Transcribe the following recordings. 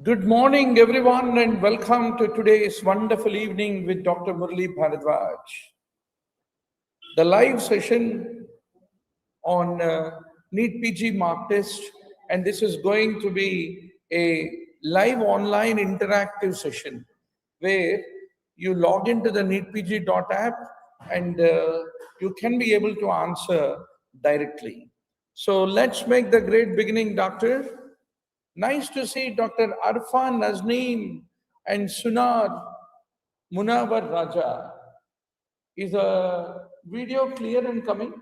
Good morning, everyone, and welcome to today's wonderful evening with Dr. Murli Bharadwaj. The live session on Neet PG Mark Test, and this is going to be a live online interactive session where you log into the neetpg.app and you can be able to answer directly. So let's make the great beginning, Doctor. Nice to see Dr. Arfan Nazneem and Sunar Munawar Raja. Is the video clear and coming?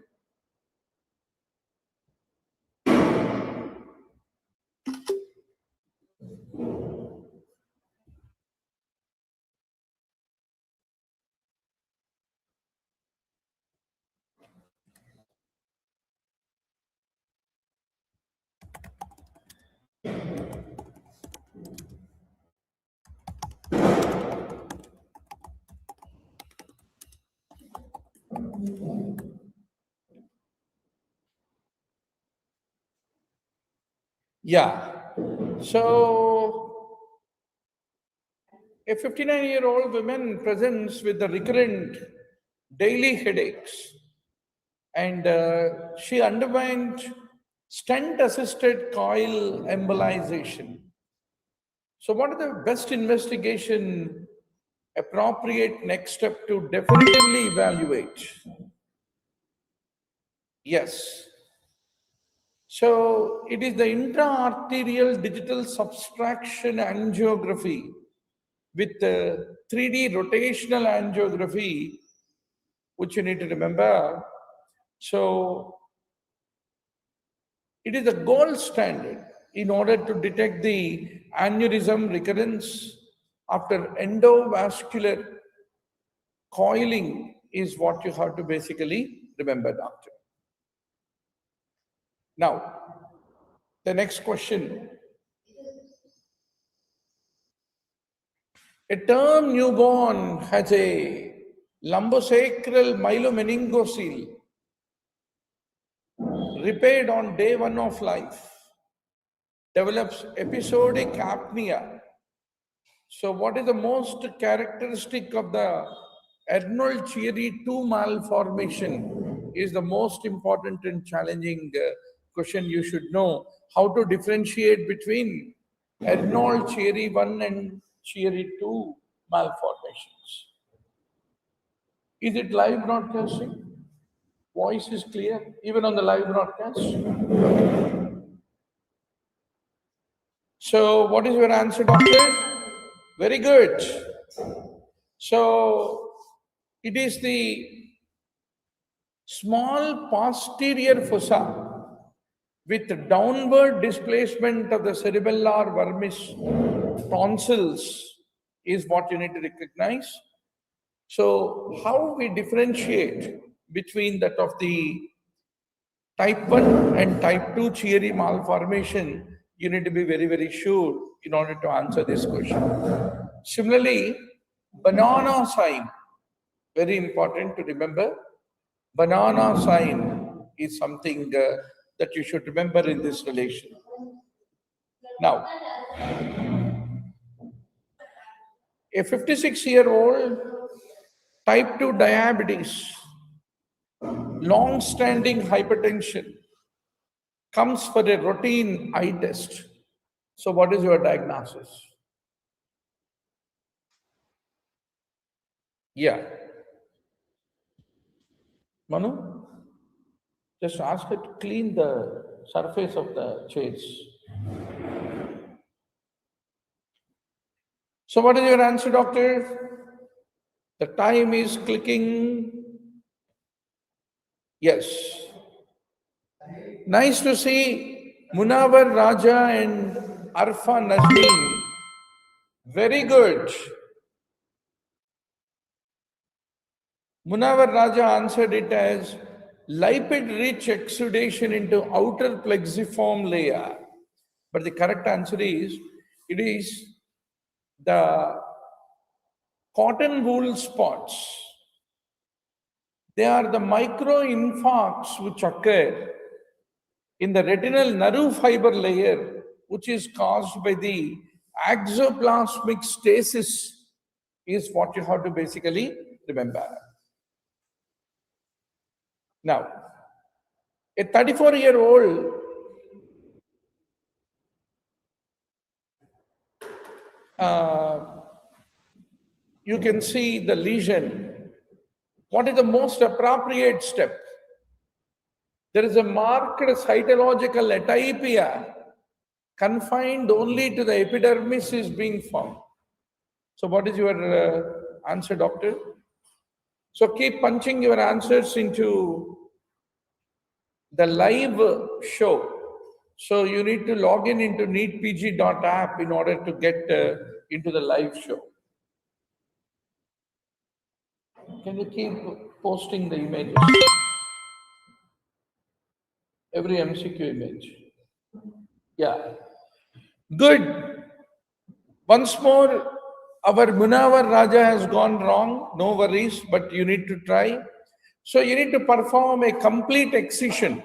Yeah. So, a 59-year-old woman presents with the recurrent daily headaches, and she underwent stent-assisted coil embolization. So, what are the best investigation, appropriate next step to definitively evaluate? Yes. So it is the intra-arterial digital subtraction angiography with 3D rotational angiography, which you need to remember. So it is the gold standard in order to detect the aneurysm recurrence after endovascular coiling is what you have to basically remember, doctor. Now, the next question. A term newborn has a lumbosacral myelomeningocele repaired on day one of life, develops episodic apnea. So, what is the most characteristic of the Arnold Chiari 2 malformation is the most important and challenging question you should know. How to differentiate between Arnold Chiari 1 and Chiari 2 malformations. Is it live broadcasting? Voice is clear, even on the live broadcast. So, what is your answer, doctor? Very good. So, it is the small posterior fossa with downward displacement of the cerebellar vermis tonsils is what you need to recognize. So, how we differentiate between that of the type 1 and type 2 Chiari malformation, you need to be very, very sure in order to answer this question. Similarly, banana sign, very important to remember. Banana sign is something that you should remember in this relation. Now, a 56-year-old type 2 diabetes, long-standing hypertension, comes for a routine eye test. So, what is your diagnosis? Yeah. Manu, just ask her to clean the surface of the chairs. So, what is your answer, doctor? The time is clicking. Yes. Nice to see Munawar Raja and Arfa Nazmeen. Very good. Munawar Raja answered it as lipid-rich exudation into outer plexiform layer. But the correct answer is, it is the cotton wool spots. They are the microinfarcts which occur in the retinal nerve fiber layer, which is caused by the Exoplasmic stasis is what you have to basically remember. Now, a 34-year-old you can see the lesion. What is the most appropriate step? There is a marked cytological atypia confined only to the epidermis is being found. So what is your answer, doctor? So keep punching your answers into the live show. So you need to log in into neetpg.app in order to get into the live show. Can you keep posting the images? Every MCQ image. Yeah. Good. Once more, our Munavar Raja has gone wrong. No worries, but you need to try. So you need to perform a complete excision.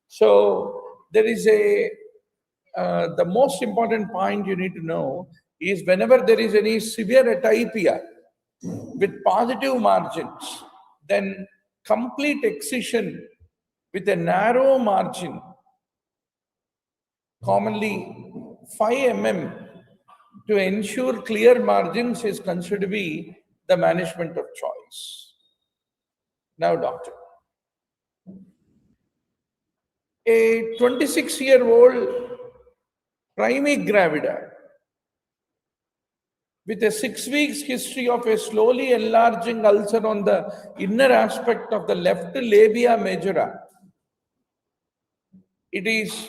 So there is the most important point you need to know is whenever there is any severe atypia with positive margins, then complete excision with a narrow margin, commonly 5 mm, to ensure clear margins is considered to be the management of choice. Now, doctor, a 26-year-old primate gravida with a 6 weeks history of a slowly enlarging ulcer on the inner aspect of the left labia majora. It is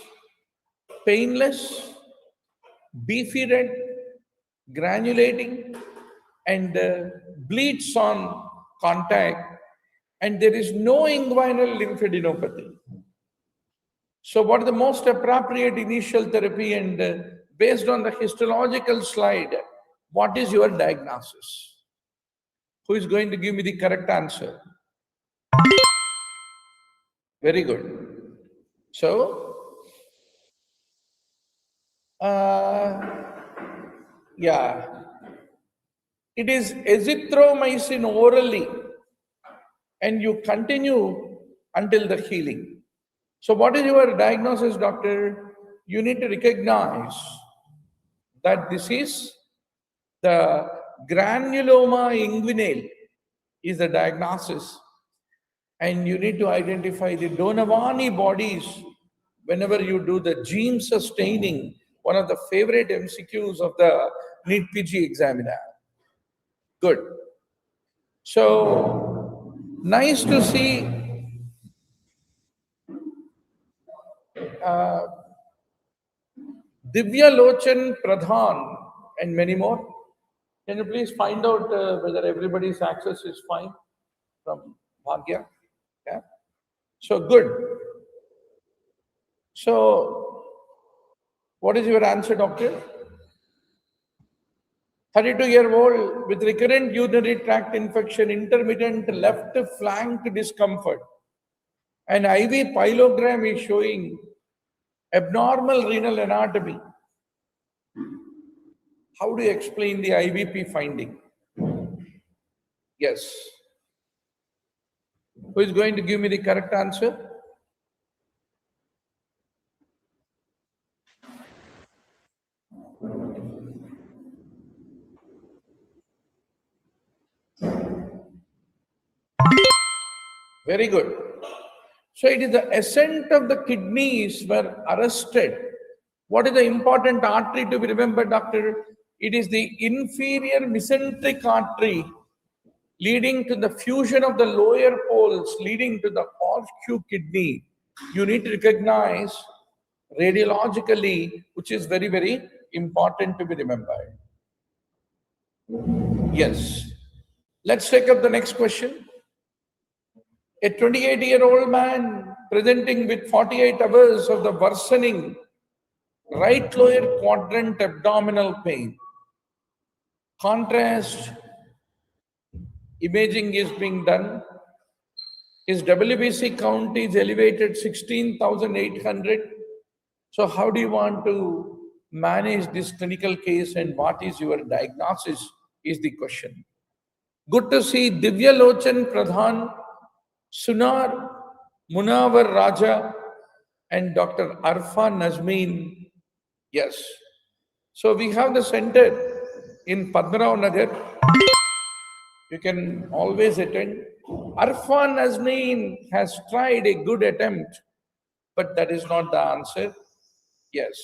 painless, beefy red, granulating, and bleeds on contact, and there is no inguinal lymphadenopathy. So what is the most appropriate initial therapy, and based on the histological slide, what is your diagnosis? Who is going to give me the correct answer? Very good. So, yeah, it is azithromycin orally, and you continue until the healing. So what is your diagnosis, doctor? You need to recognize that this is the granuloma inguinale is the diagnosis, and you need to identify the Donovani bodies whenever you do the gene sustaining, one of the favorite MCQs of the NEET PG examiner. Good. So nice to see Divya Lochan Pradhan and many more. Can you please find out whether everybody's access is fine from Bhagya? Yeah. So good. So what is your answer, doctor? 32-year-old with recurrent urinary tract infection, intermittent left flank discomfort, and IV pyelogram is showing abnormal renal anatomy. How do you explain the IVP finding? Yes. Who is going to give me the correct answer? Very good. So it is the ascent of the kidneys were arrested. What is the important artery to be remembered, doctor? It is the inferior mesenteric artery leading to the fusion of the lower poles, leading to the horseshoe kidney. You need to recognize radiologically, which is very, very important to be remembered. Yes. Let's take up the next question. A 28-year-old man presenting with 48 hours of the worsening right lower quadrant abdominal pain. Contrast imaging is being done. His WBC count is elevated 16,800. So how do you want to manage this clinical case and what is your diagnosis is the question. Good to see Divya Lochan Pradhan, Sunar Munavar Raja, and Dr. Arfa Nazmeen. Yes. So we have the center in Padmarao Nagar. You can always attend. Arfa Nazmeen has tried a good attempt, but that is not the answer. Yes.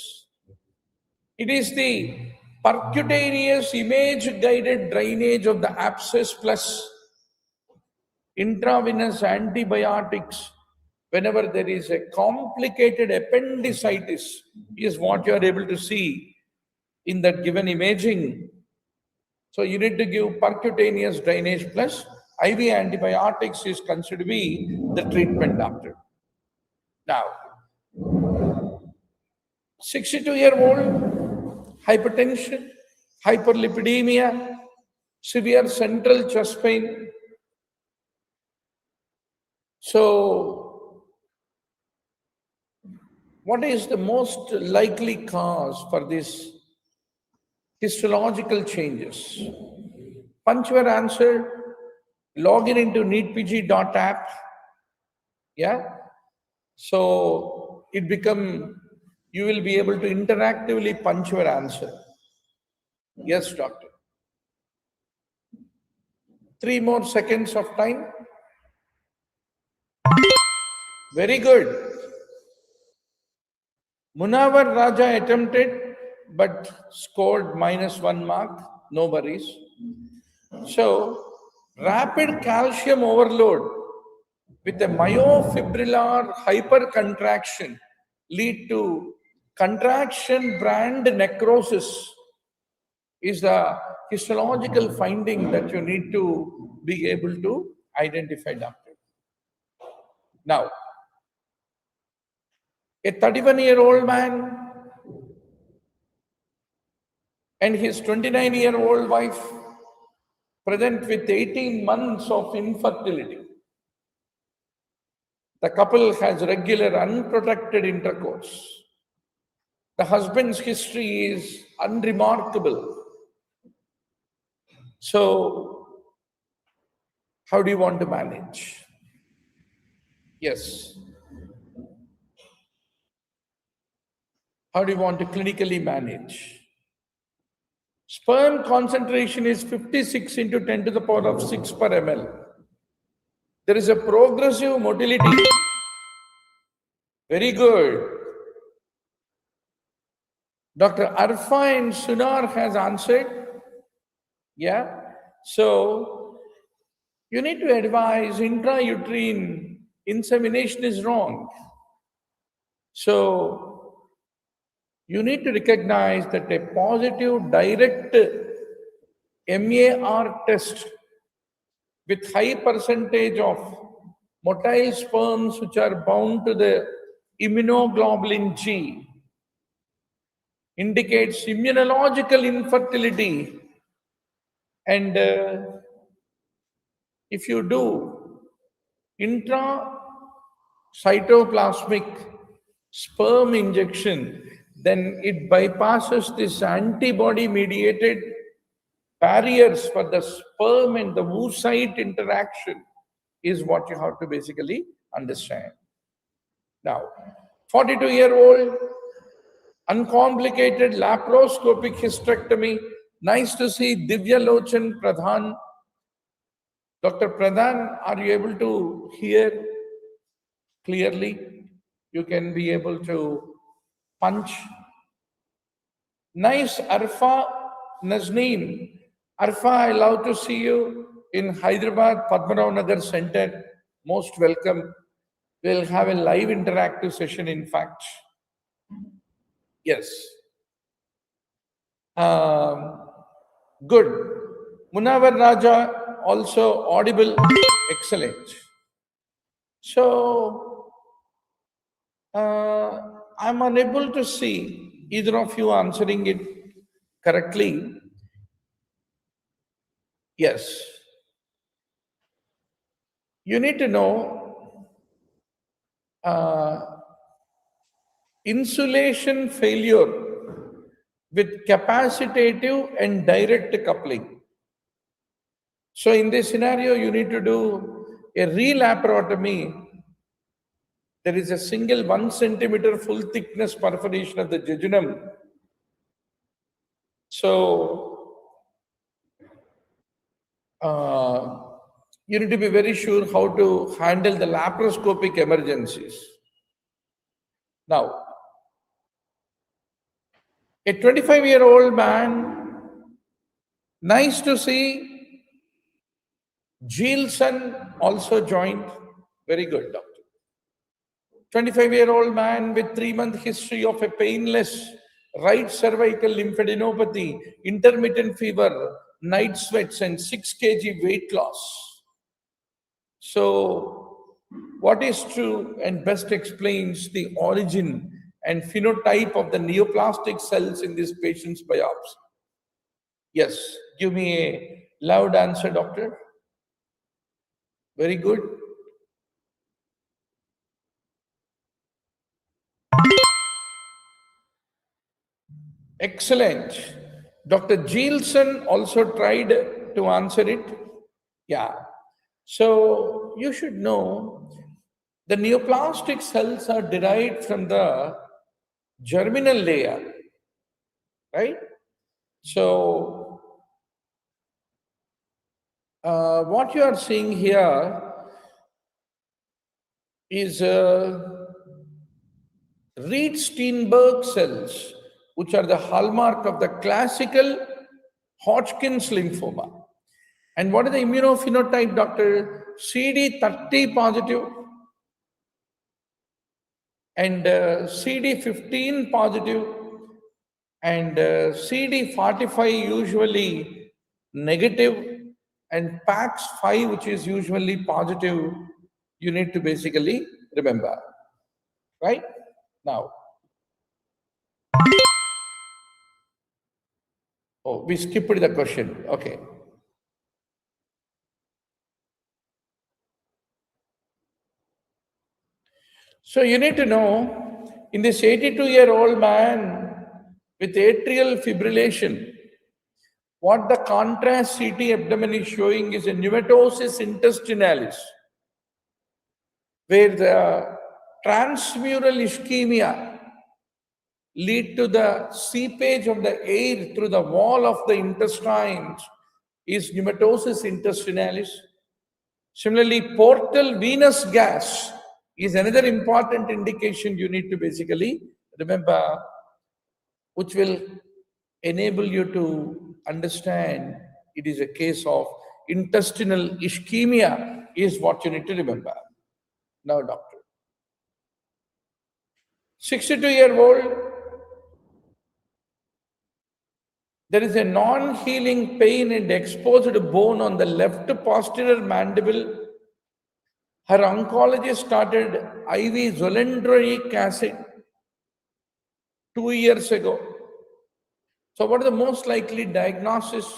It is the percutaneous image guided drainage of the abscess plus intravenous antibiotics whenever there is a complicated appendicitis is what you are able to see in that given imaging. So you need to give percutaneous drainage plus IV antibiotics is considered to be the treatment doctor. Now, 62-year-old, hypertension, hyperlipidemia, severe central chest pain. So, what is the most likely cause for this histological changes? Punch your answer, log in into neetpg.app. Yeah. So it become, you will be able to interactively punch your answer. Yes, doctor. 3 more seconds of time. Very good. Munavar Raja attempted but scored -1 mark. No worries. So, rapid calcium overload with a myofibrillar hypercontraction lead to contraction band necrosis is the histological finding that you need to be able to identify, doctor. Now, a 31-year-old man and his 29-year-old wife present with 18 months of infertility. The couple has regular unprotected intercourse. The husband's history is unremarkable. So, how do you want to manage? Yes. How do you want to clinically manage? Sperm concentration is 56 into 10 to the power of 6 per ml. There is a progressive motility. Very good. Dr. Arfa and Sunar has answered. Yeah. So, you need to advise intrauterine insemination is wrong. So, you need to recognize that a positive direct MAR test with high percentage of motile sperms which are bound to the immunoglobulin G indicates immunological infertility. And if you do intracytoplasmic sperm injection, then it bypasses this antibody mediated barriers for the sperm and the oocyte interaction is what you have to basically understand. Now, 42-year-old, uncomplicated laparoscopic hysterectomy. Nice to see Divya Lochan Pradhan. Dr. Pradhan, are you able to hear clearly? You can be able to punch. Nice, Arfa Nazneen. Arfa, I love to see you in Hyderabad, Padmarao Nagar Center. Most welcome. We'll have a live interactive session, in fact. Yes. Good. Munavar Raja, also audible. Excellent. So, I'm unable to see either of you answering it correctly. Yes. You need to know insulation failure with capacitative and direct coupling. So in this scenario, you need to do a relaparotomy. There is a single 1 centimeter full thickness perforation of the jejunum. So uh, you need to be very sure how to handle the laparoscopic emergencies. Now, a 25-year-old man, nice to see. Gilson also joined. Very good, doctor. 25-year-old man with 3-month history of a painless right cervical lymphadenopathy, intermittent fever, night sweats, and 6 kg weight loss. So, what is true and best explains the origin and phenotype of the neoplastic cells in this patient's biopsy? Yes, give me a loud answer, doctor. Very good. Excellent. Dr. Gilson also tried to answer it. Yeah. So you should know the neoplastic cells are derived from the germinal layer, right? So what you are seeing here is Reed Steinberg cells, which are the hallmark of the classical Hodgkin's lymphoma. And what is the immunophenotype, doctor? CD30 positive and CD15 positive and CD45 usually negative and PAX5 which is usually positive. You need to basically remember, right? Now, oh, we skipped the question. Okay. So you need to know in this 82-year-old man with atrial fibrillation, what the contrast CT abdomen is showing is a pneumatosis intestinalis, where the transmural ischemia lead to the seepage of the air through the wall of the intestines is pneumatosis intestinalis. Similarly, portal venous gas is another important indication you need to basically remember, which will enable you to understand it is a case of intestinal ischemia is what you need to remember. Now, doctor. 62-year-old, there is a non-healing pain and exposed bone on the left posterior mandible. Her oncologist started IV zoledronic acid 2 years ago. So what is the most likely diagnosis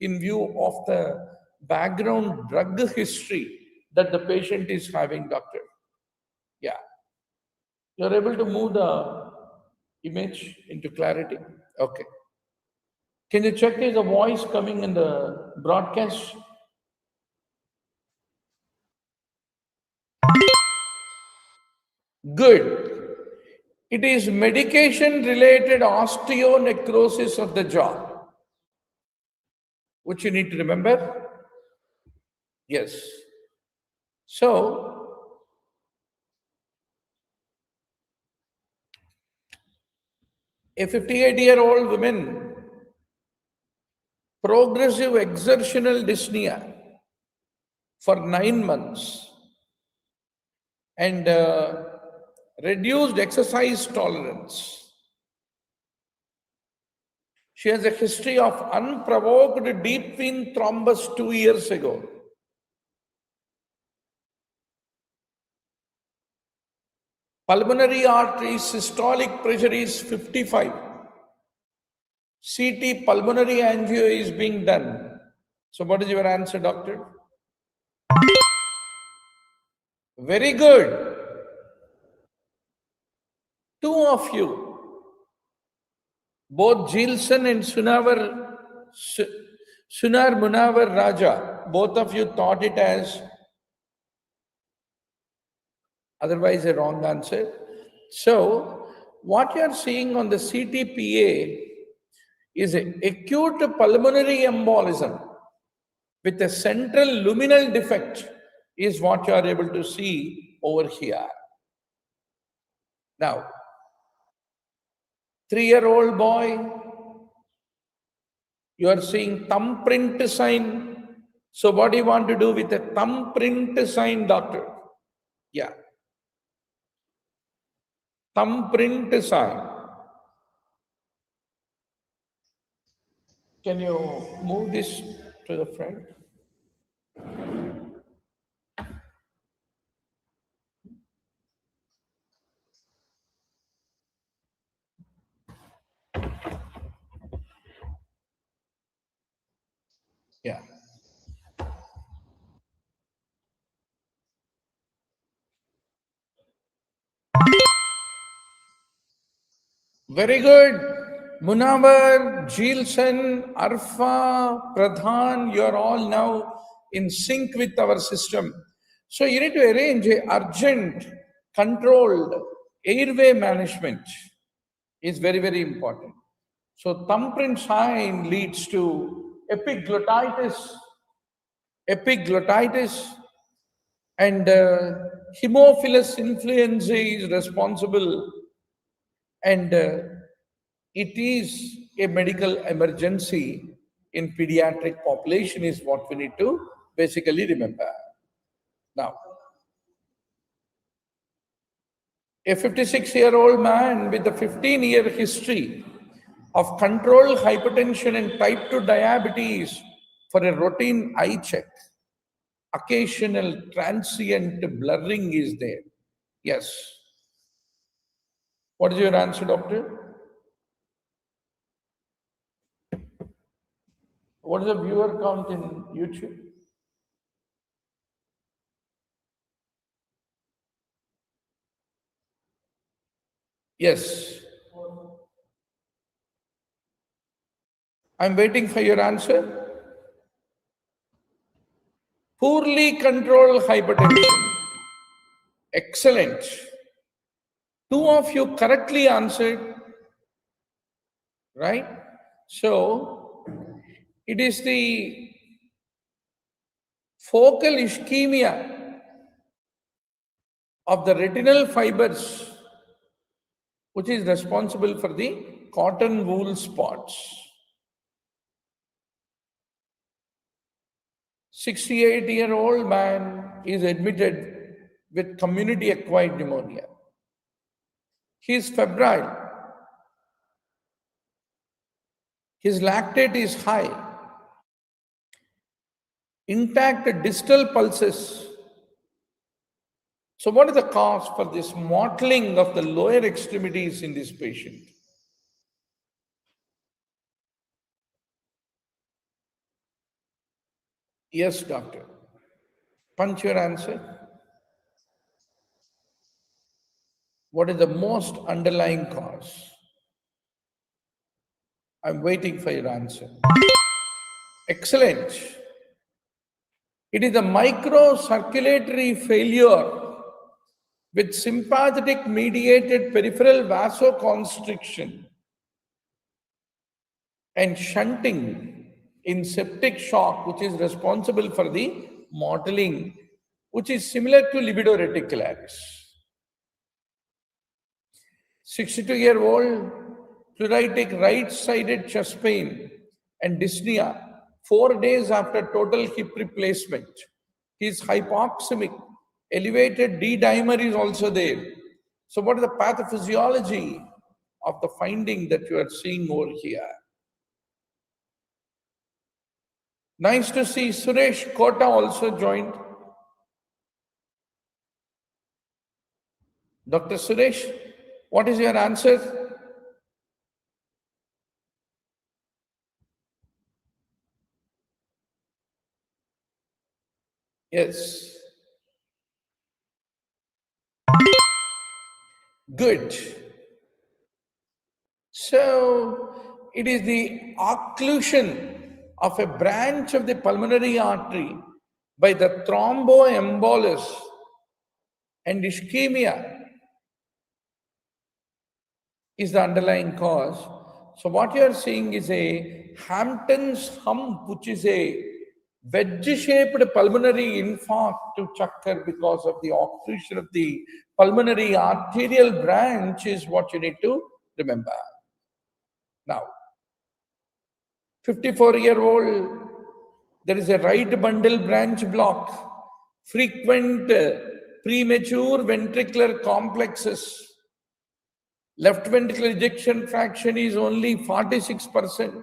in view of the background drug history that the patient is having, doctor? Yeah. You're able to move the image into clarity? Okay. Can you check is the voice coming in the broadcast? Good. It is medication related osteonecrosis of the jaw, which you need to remember. Yes. So, a 58-year-old woman, progressive exertional dyspnea for 9 months and reduced exercise tolerance. She has a history of unprovoked deep vein thrombus 2 years ago. Pulmonary artery systolic pressure is 55. CT pulmonary angio is being done. So what is your answer, doctor? Very good. Two of you. Both Jilson and Sunar Munavar Raja, both of you thought it as otherwise a wrong answer. So, what you are seeing on the CTPA is an acute pulmonary embolism with a central luminal defect is what you are able to see over here. Now, 3-year-old boy, you are seeing thumbprint sign. So what do you want to do with a thumbprint sign, doctor? Yeah, thumbprint sign. Can you move this to the front? Yeah. Very good. Munawar, Jilson, Arfa, Pradhan, you're all now in sync with our system. So you need to arrange a urgent, controlled airway management is very, very important. So thumbprint sign leads to epiglottitis, and Haemophilus influenzae is responsible, and it is a medical emergency in pediatric population is what we need to basically remember. Now, a 56-year-old man with a 15-year history of controlled hypertension and type 2 diabetes for a routine eye check. Occasional transient blurring is there. Yes. What is your answer, doctor? What is the viewer count in YouTube? Yes. I'm waiting for your answer. Poorly controlled hypertension. Excellent. Two of you correctly answered, right? So, it is the focal ischemia of the retinal fibers which is responsible for the cotton wool spots. 68-year-old man is admitted with community acquired pneumonia. He is febrile. His lactate is high. Intact distal pulses. So what is the cause for this mottling of the lower extremities in this patient? Yes, doctor. Punch your answer. What is the most underlying cause? I'm waiting for your answer. Excellent. It is a microcirculatory failure with sympathetic mediated peripheral vasoconstriction and shunting in septic shock, which is responsible for the mottling, which is similar to libido reticularis. 62-year-old pleuritic right-sided chest pain and dyspnea 4 days after total hip replacement. He is hypoxemic. Elevated D-dimer is also there. So what is the pathophysiology of the finding that you are seeing over here? Nice to see Suresh Kota also joined. Dr. Suresh, what is your answer? Yes. Good. So it is the occlusion of a branch of the pulmonary artery by the thromboembolus and ischemia is the underlying cause. So what you are seeing is a Hampton's hump, which is a wedge-shaped pulmonary infarct to Chakkar because of the occlusion of the pulmonary arterial branch is what you need to remember. Now, 54-year-old, there is a right bundle branch block, frequent premature ventricular complexes. Left ventricular ejection fraction is only 46%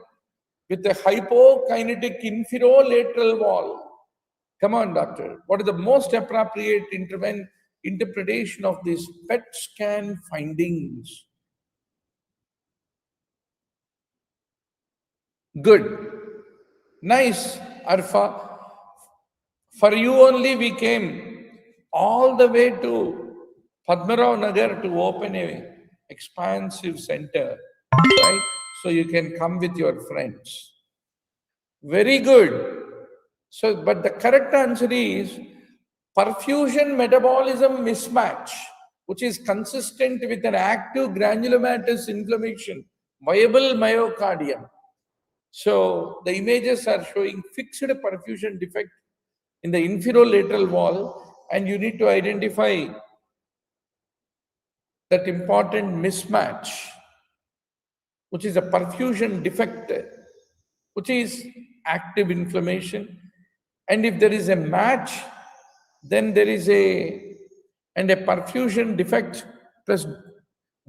with a hypokinetic inferolateral wall. Come on, doctor. What is the most appropriate interpretation of these PET scan findings? Good. Nice, Arfa. For you only we came all the way to Padmarao Nagar to open a expansive center, right? So you can come with your friends. Very good. So, but the correct answer is perfusion metabolism mismatch, which is consistent with an active granulomatous inflammation, viable myocardium. So the images are showing fixed perfusion defect in the inferolateral wall, and you need to identify that important mismatch, which is a perfusion defect, which is active inflammation. And if there is a match, then there is a perfusion defect plus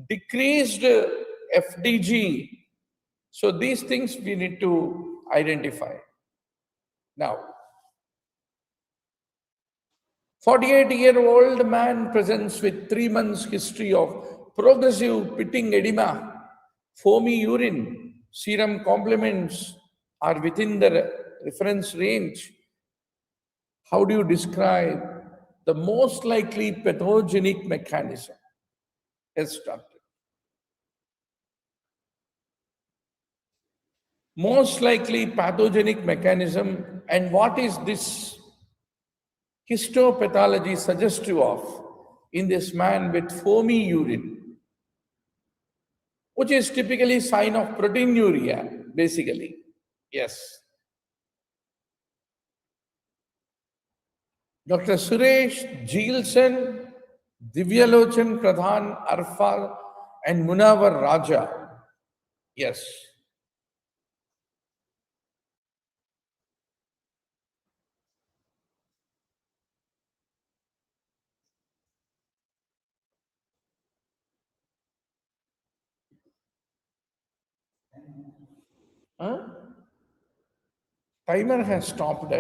decreased FDG. So these things we need to identify. Now, 48-year-old man presents with 3 months history of progressive pitting edema, foamy urine, serum complements are within the reference range. How do you describe the most likely pathogenic mechanism? Yes, doctor. Most likely pathogenic mechanism, and what is this histopathology suggestive of in this man with foamy urine, which is typically sign of proteinuria, basically. Yes. Dr. Suresh Jilson, Divyalochan Pradhan Arfal, and Munawar Raja. Yes. Huh? Timer has stopped.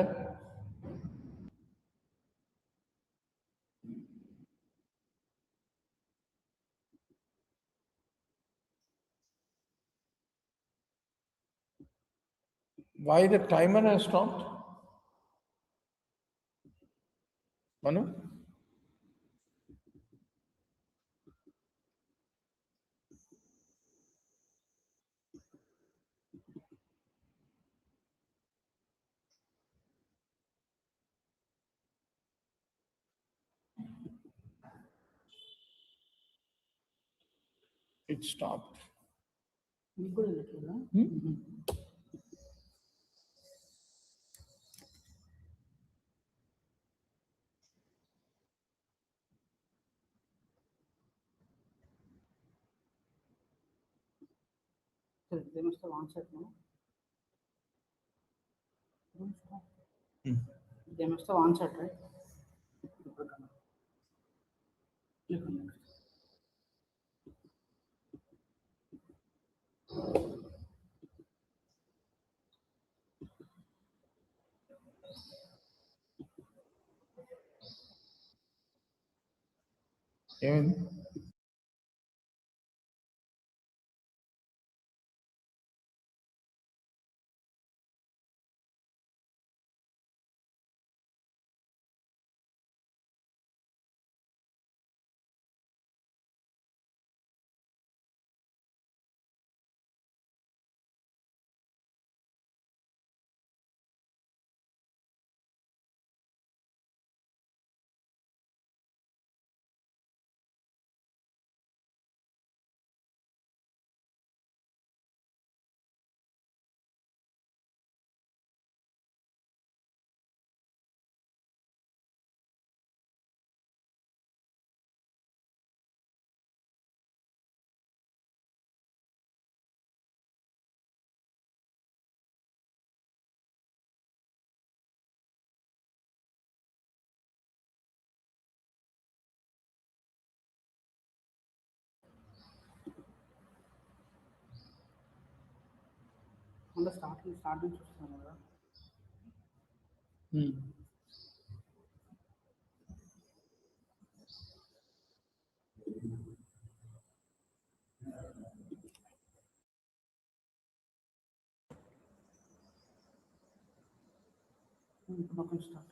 Why the timer has stopped? Manu? It stopped. They must have answered, no? They must have answered, right? Even మళ్ళీ starting చూస్తున్నాను కదా. ఇప్పుడు ఒక start.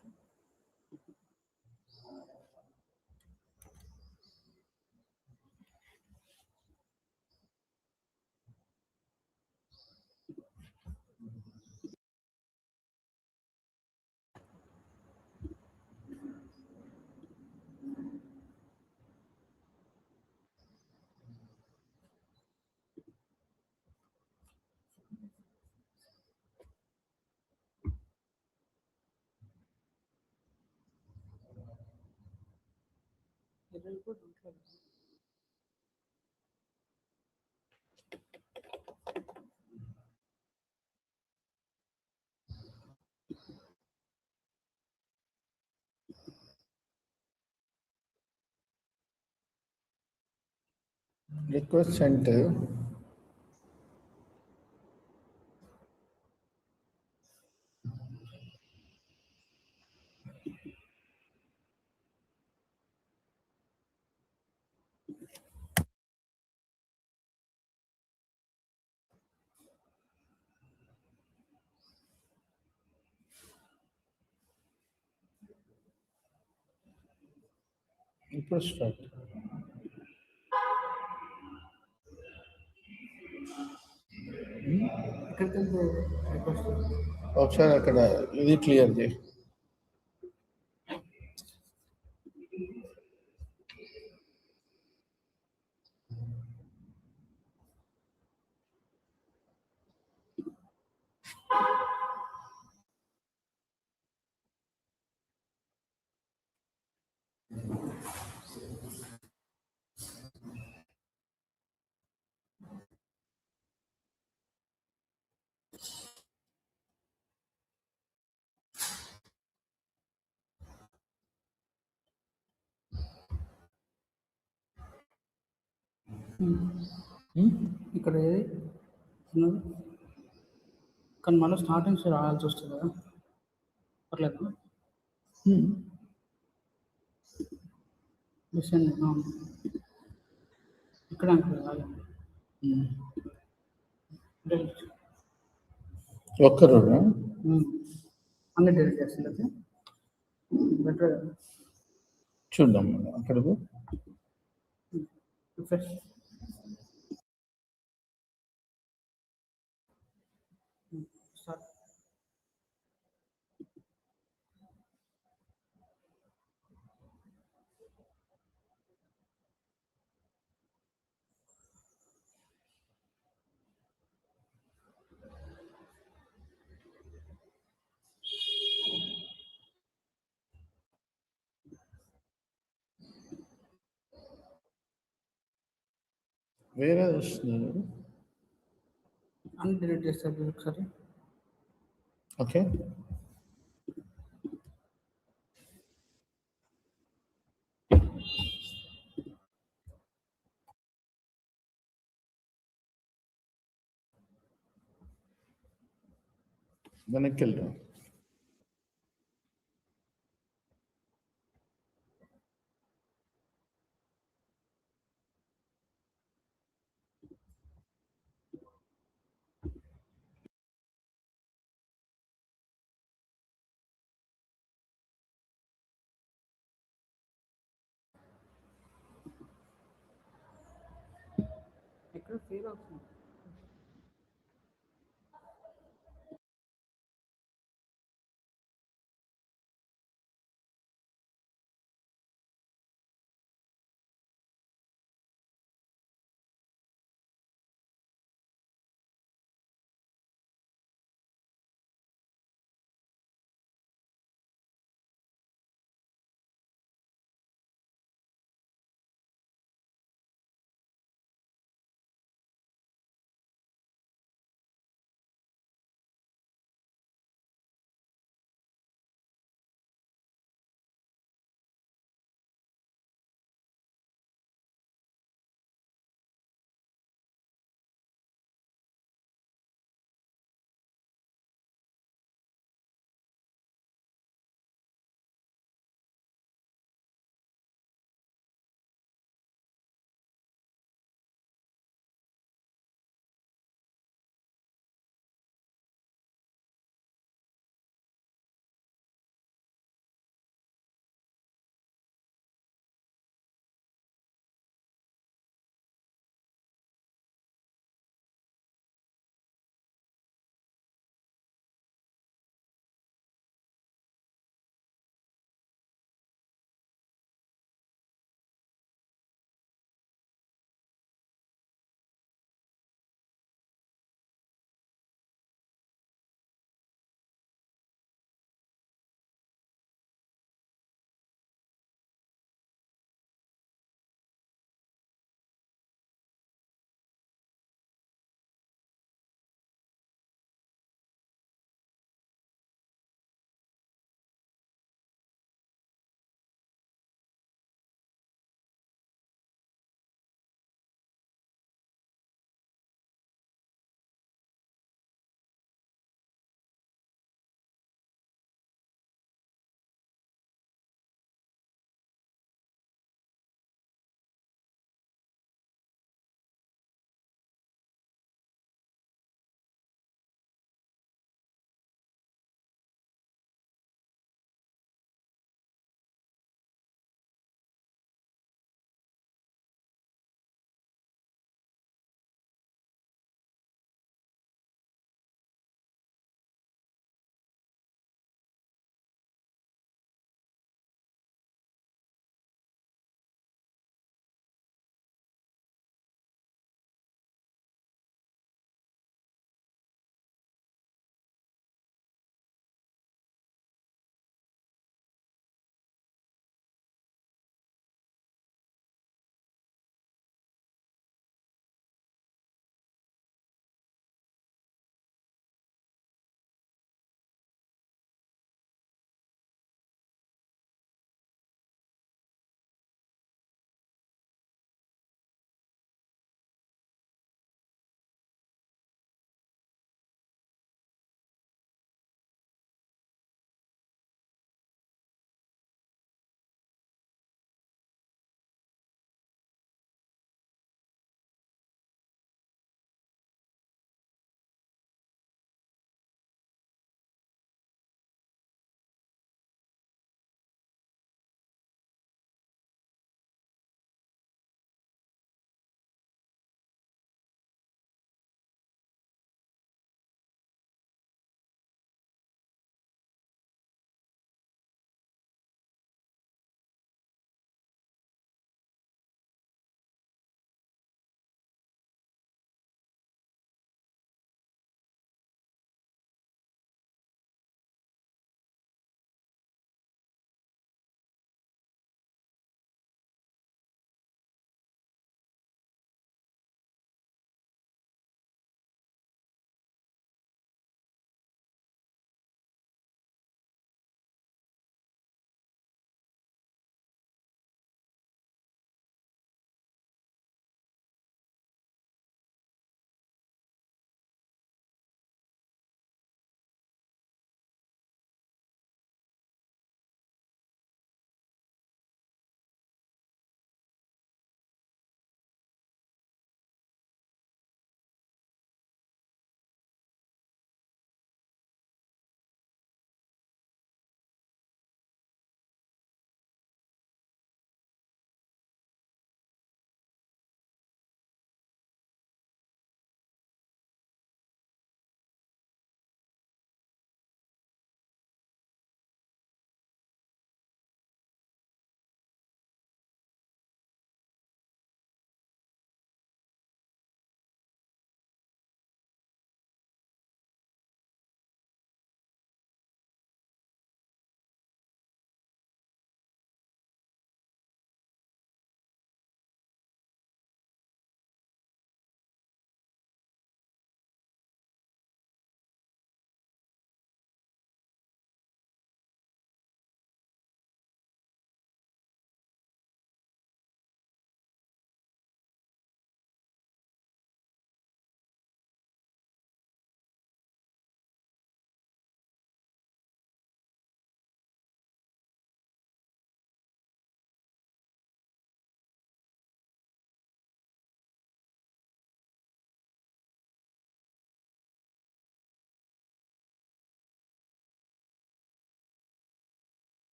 Request center. ఇప్పుడు start. ఎక్కడికి వెళ్తే request ఒకసారి అక్కడ ఇది క్లియర్ చేయి. ఇక్కడ ఏది ఉన్నది? కానీ మళ్ళీ స్టార్టింగ్స్ రావాల్సి వస్తుంది కదా, పర్లేదు. డిసెండ్ ఇక్కడ అనుకోవాలి. ఒక్కరు అన్ని డెలిట్ చేస్తుంది. బెటర్ చూద్దాం అక్కడకు. రిఫ్రెష్. స్టార్ట్. వేరే వస్తున్నారు. అన్ని డిలీట్ చేస్తారు ఒకసారి. ఓకే. వెనక్కి వెళ్తాం. ఎక్కడ ఫెయిల్ అవుతుంది.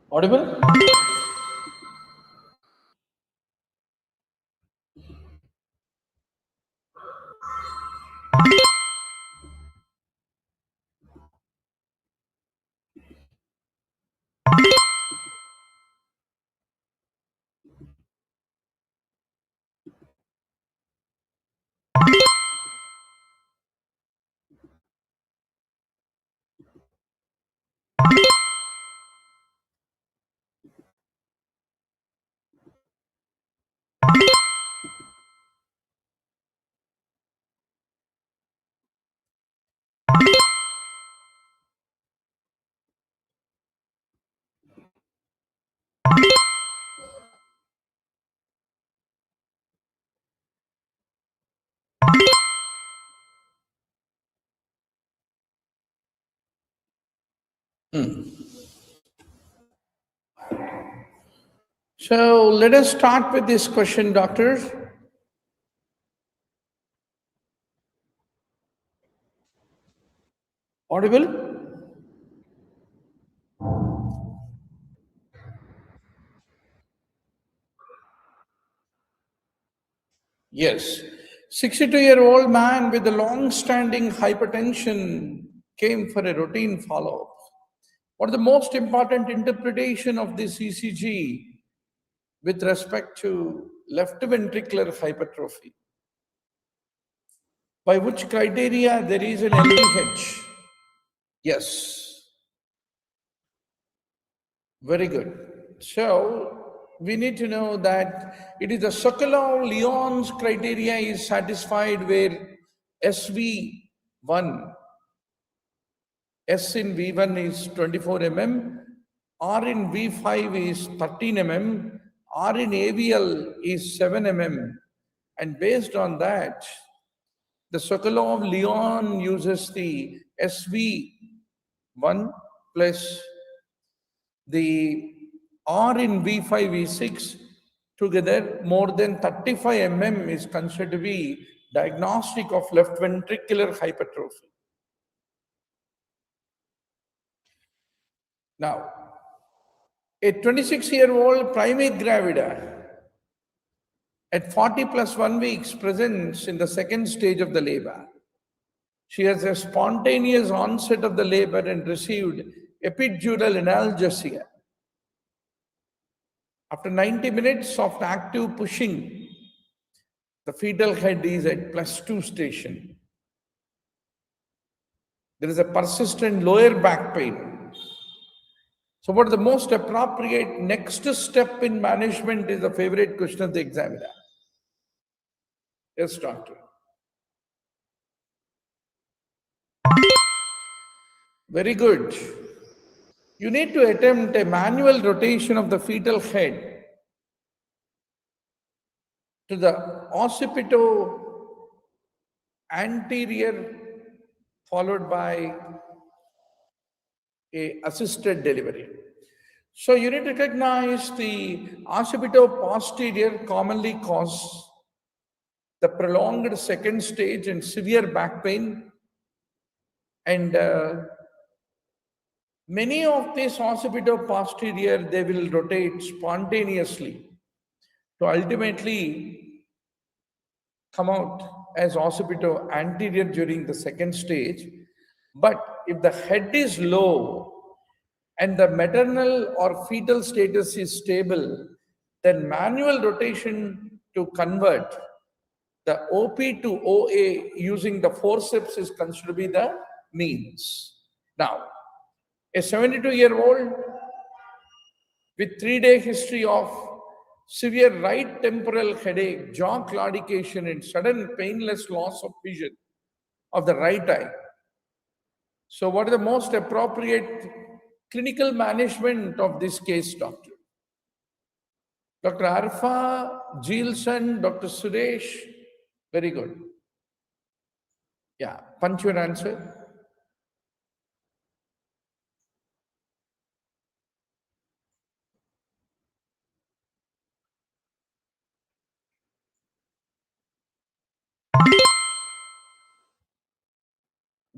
Audible? So let us start with this question, doctor. Audible? Yes. 62-year-old man with a long-standing hypertension came for a routine follow-up. What are the most important interpretation of this ECG with respect to left ventricular hypertrophy? By which criteria there is an LVH? Yes, very good. So we need to know that it is the Sokolov-Lyons criteria is satisfied where SV1, S in V1 is 24 mm, R in V5 is 13 mm, R in AVL is 7 mm, and based on that, the Sokolov-Lyon uses the SV1 plus the R in V5, V6 together more than 35 mm is considered to be diagnostic of left ventricular hypertrophy. Now, a 26-year-old primate gravida at 40 plus 1 weeks presents in the second stage of the labor. She has a spontaneous onset of the labor and received epidural analgesia. After 90 minutes of active pushing, the fetal head is at +2 station. There is a persistent lower back pain. So, what is the most appropriate next step in management is the favorite question of the examiner. Yes, doctor. Very good. You need to attempt a manual rotation of the fetal head to the occipito anterior, followed by a assisted delivery. So you need to recognize the occipito posterior commonly cause the prolonged second stage and severe back pain, and many of these occipito posterior they will rotate spontaneously to ultimately come out as occipito anterior during the second stage. But if the head is low and the maternal or fetal status is stable, then manual rotation to convert the OP to OA using the forceps is considered to be the means. Now, a 72-year-old with 3-day history of severe right temporal headache, jaw claudication, and sudden painless loss of vision of the right eye. So, what is the most appropriate clinical management of this case, doctor? Dr. Arfa, Gilson, Dr. Suresh, very good. Yeah, punch your answer.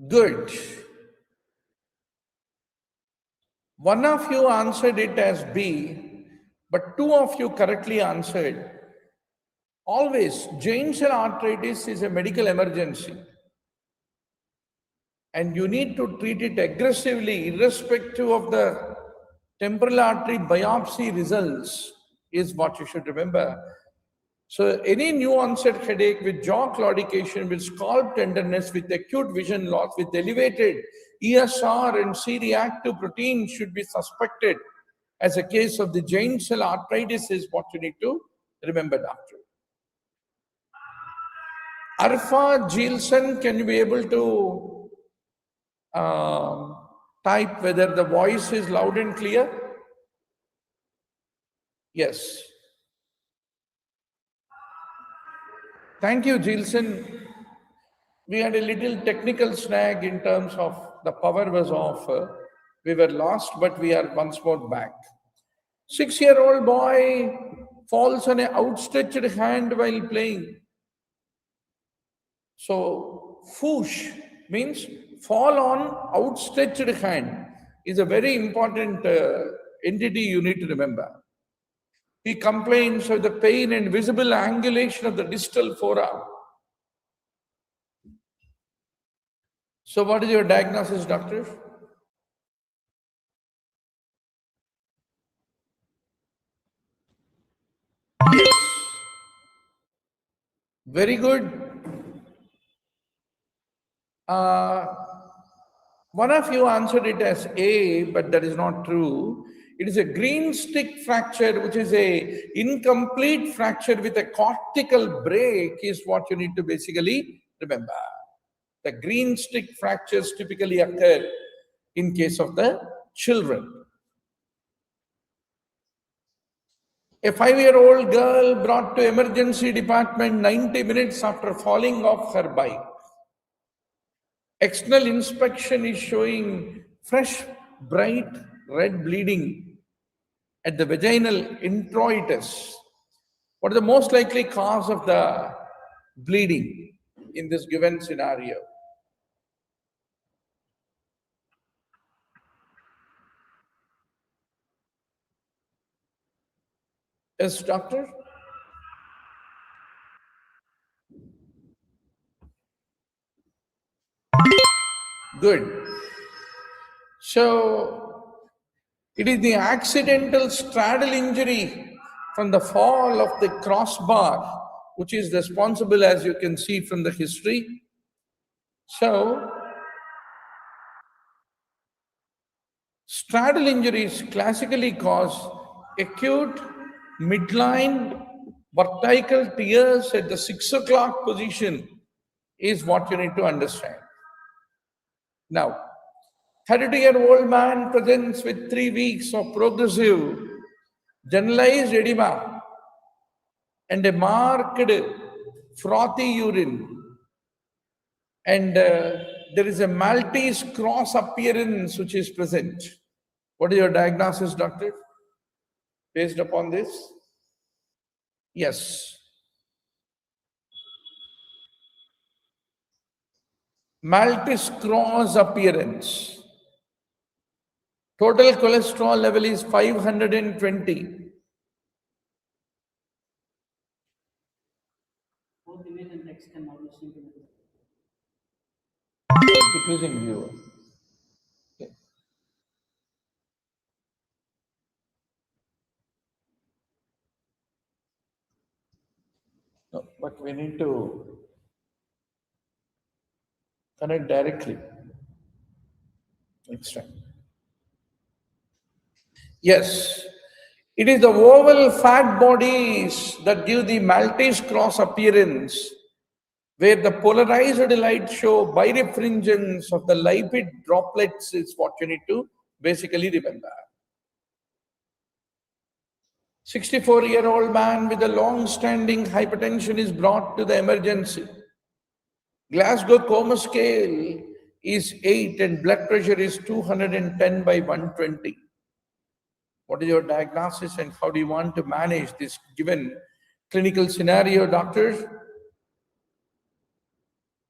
Good. One of you answered it as B, but two of you correctly answered. Always, giant cell arthritis is a medical emergency, and you need to treat it aggressively, irrespective of the temporal artery biopsy results, is what you should remember. So, any new onset headache with jaw claudication, with scalp tenderness, with acute vision loss, with elevated ESR and C reactive protein should be suspected as a case of the giant cell arthritis, is what you need to remember, doctor. Arfa Gilson, can you be able to type whether the voice is loud and clear? Yes. Thank you, Gilson. We had a little technical snag in terms of the power was off. We were lost, but we are once more back. 6-year-old boy falls on an outstretched hand while playing. So, foosh means fall on outstretched hand is a very important entity you need to remember. He complains of the pain and visible angulation of the distal forearm. So, what is your diagnosis, doctor? Yes. Very good. Uh, One of you answered it as A, but that is not true. It is a green stick fracture, which is a incomplete fracture with a cortical break, is what you need to basically remember. The green stick fractures typically occur in case of the children. A 5-year-old girl brought to emergency department 90 minutes after falling off her bike. External inspection is showing fresh, bright red bleeding at the vaginal introitus. What is the most likely cause of the bleeding in this given scenario? Yes, doctor? Good. So, it is the accidental straddle injury from the fall of the crossbar, which is responsible, as you can see from the history. So, straddle injuries classically cause acute midline vertical tears at the 6 o'clock position, is what you need to understand. Now, 32-year-old man presents with 3 weeks of progressive generalized edema and a marked frothy urine, and there is a Maltese cross appearance which is present. What is your diagnosis, doctor, based upon this? Yes. Maltese cross appearance. Total cholesterol level is 520. Both image and text can always sync in. Keep using viewer. Okay. No, but we need to connect directly next time. Yes, it is the oval fat bodies that give the Maltese cross appearance, where the polarized light show birefringence of the lipid droplets, is what you need to basically remember. 64-year-old man with a long-standing hypertension is brought to the emergency. Glasgow coma scale is 8 and blood pressure is 210 by 120. What is your diagnosis and how do you want to manage this given clinical scenario, doctors?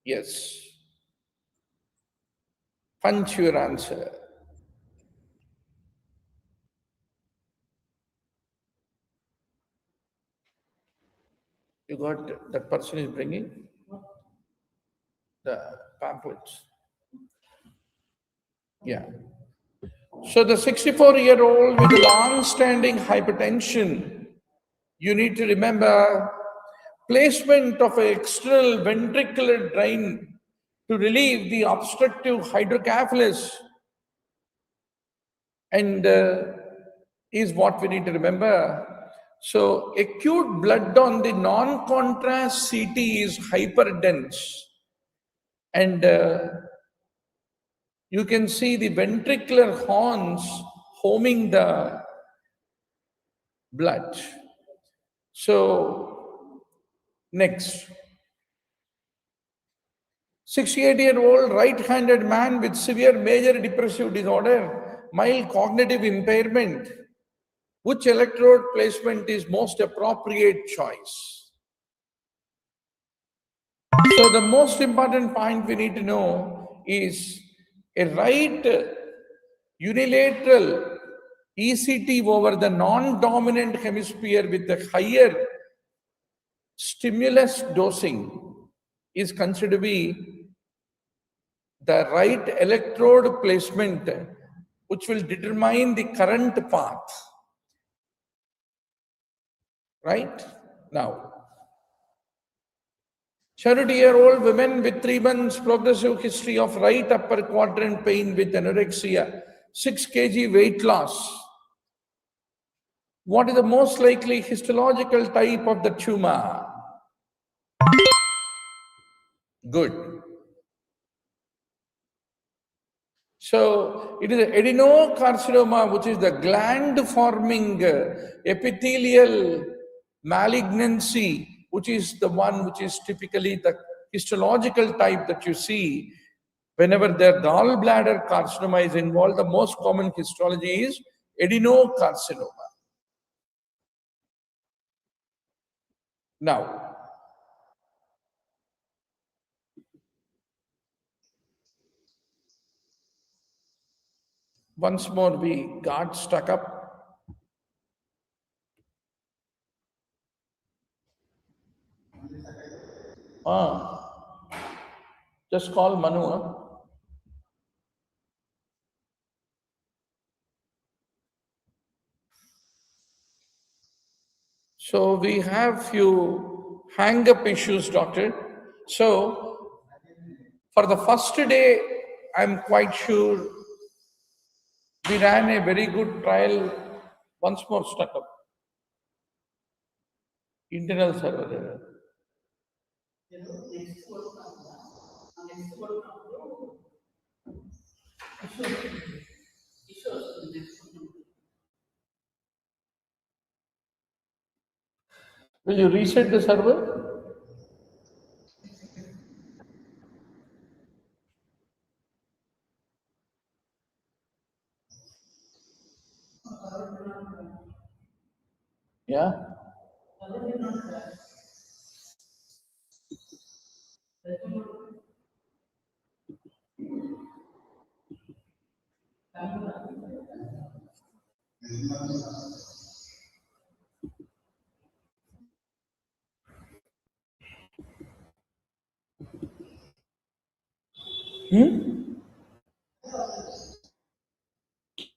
Yes. Punch your answer. You got that person is bringing the pamphlets. Yeah. So the 64-year-old with long-standing hypertension, you need to remember placement of an external ventricular drain to relieve the obstructive hydrocephalus and is what we need to remember. So acute blood on the non-contrast CT is hyperdense, and you can see the ventricular horns homing the blood. So next, 68-year-old right-handed man with severe major depressive disorder, mild cognitive impairment. Which electrode placement is most appropriate choice? So the most important point we need to know is a right unilateral ECT over the non-dominant hemisphere with a higher stimulus dosing is considered to be the right electrode placement, which will determine the current path. Right? Now, 70-year-old women with 3 months progressive history of right upper quadrant pain with anorexia, 6 kg weight loss. What is the most likely histological type of the tumor? Good. So it is adenocarcinoma, which is the gland-forming epithelial malignancy, which is the one which is typically the histological type that you see whenever the gallbladder carcinoma is involved. The most common histology is adenocarcinoma. Now, once more we got stuck up. Just call Manu. So we have few hang-up issues, doctor. So for the first day, I'm quite sure we ran a very good trial. Once more stuck up. Internal server error. Will you reset the server? Yeah.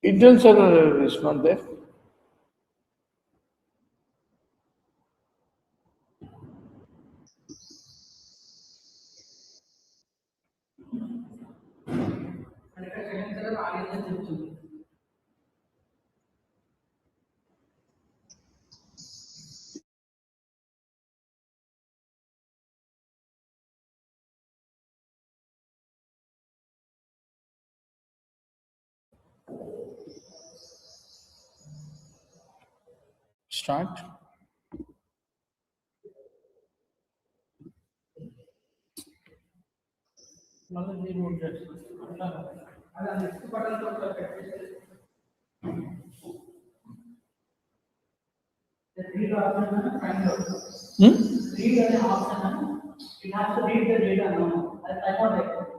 Internal server error is not there. Start. Read an option. You have to read the data now. I thought